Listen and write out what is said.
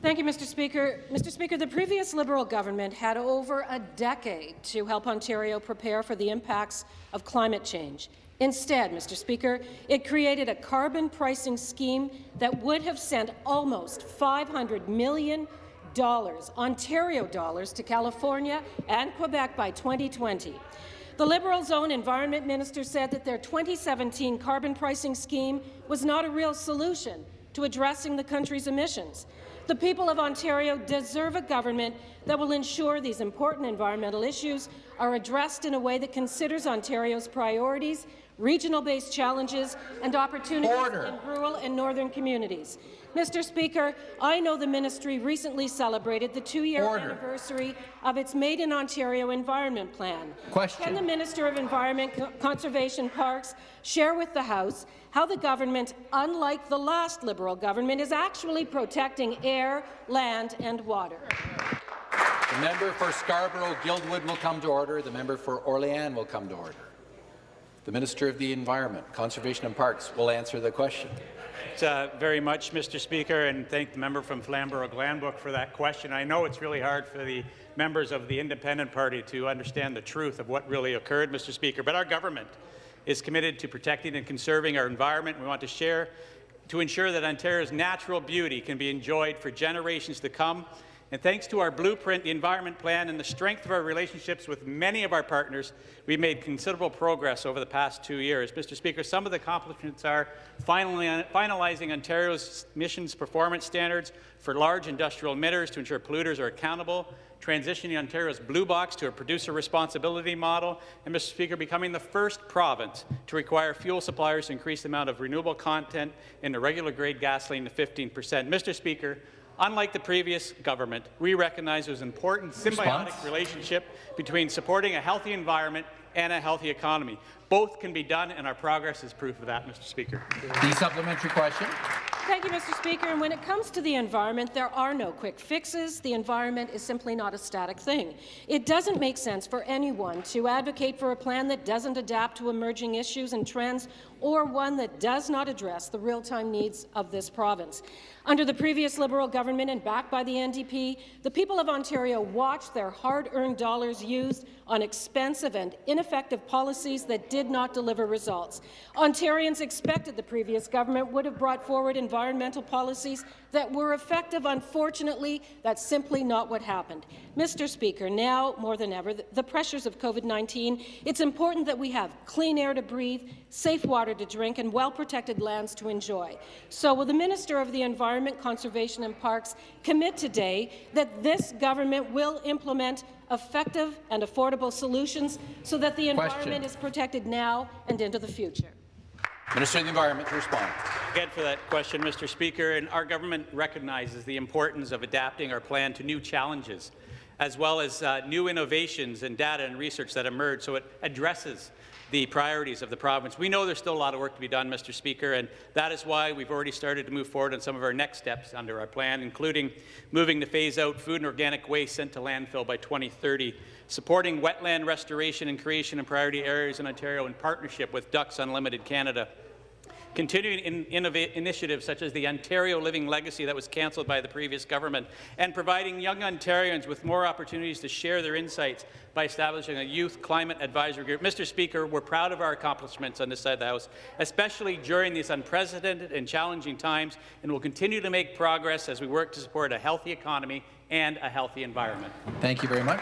Thank you, Mr. Speaker. Mr. Speaker, the previous Liberal government had over a decade to help Ontario prepare for the impacts of climate change. Instead, Mr. Speaker, it created a carbon pricing scheme that would have sent almost $500 million Ontario dollars to California and Quebec by 2020. The Liberals' own Environment Minister said that their 2017 carbon pricing scheme was not a real solution to addressing the country's emissions. The people of Ontario deserve a government that will ensure these important environmental issues are addressed in a way that considers Ontario's priorities, regional-based challenges and opportunities in rural and northern communities. Mr. Speaker, I know the ministry recently celebrated the 2-year anniversary of its Made in Ontario Environment Plan. Can the Minister of Environment, Conservation Parks share with the House how the government, unlike the last Liberal government, is actually protecting air, land and water? The member for Scarborough-Guildwood will come to order. The member for Orléans will come to order. The Minister of the Environment, Conservation and Parks will answer the question. Very much, Mr. Speaker, and thank the member from Flamborough-Glanbrook for that question. I know it's really hard for the members of the Independent Party to understand the truth of what really occurred, Mr. Speaker, but our government is committed to protecting and conserving our environment. We want to ensure that Ontario's natural beauty can be enjoyed for generations to come. And thanks to our blueprint, the Environment Plan, and the strength of our relationships with many of our partners, we've made considerable progress over the past 2 years. Mr. Speaker, some of the accomplishments are finalizing Ontario's emissions performance standards for large industrial emitters to ensure polluters are accountable, transitioning Ontario's Blue Box to a producer responsibility model, and, Mr. Speaker, becoming the first province to require fuel suppliers to increase the amount of renewable content in the regular grade gasoline to 15%. Mr. Speaker, unlike the previous government, we recognize there's an important symbiotic relationship between supporting a healthy environment and a healthy economy. Both can be done, and our progress is proof of that, Mr. Speaker. The supplementary question. Thank you, Mr. Speaker. And when it comes to the environment, there are no quick fixes. The environment is simply not a static thing. It doesn't make sense for anyone to advocate for a plan that doesn't adapt to emerging issues and trends, or one that does not address the real-time needs of this province. Under the previous Liberal government and backed by the NDP, the people of Ontario watched their hard-earned dollars used on expensive and ineffective policies that did not deliver results. Ontarians expected the previous government would have brought forward environmental policies that were effective. Unfortunately, that's simply not what happened. Mr. Speaker, now more than ever, the pressures of COVID-19, it's important that we have clean air to breathe, safe water to drink, and well-protected lands to enjoy. So will the Minister of the Environment, Conservation and Parks commit today that this government will implement effective and affordable solutions so that the environment is protected now and into the future? Minister of the Environment to respond. Again for that question, Mr. Speaker, and our government recognizes the importance of adapting our plan to new challenges, as well as new innovations and data and research that emerge, so it addresses the priorities of the province. We know there's still a lot of work to be done, Mr. Speaker, and that is why we've already started to move forward on some of our next steps under our plan, including moving to phase out food and organic waste sent to landfill by 2030, supporting wetland restoration and creation in priority areas in Ontario in partnership with Ducks Unlimited Canada, continuing initiatives such as the Ontario Living Legacy that was cancelled by the previous government, and providing young Ontarians with more opportunities to share their insights by establishing a youth climate advisory group. Mr. Speaker, we're proud of our accomplishments on this side of the House, especially during these unprecedented and challenging times, and will continue to make progress as we work to support a healthy economy and a healthy environment. Thank you very much.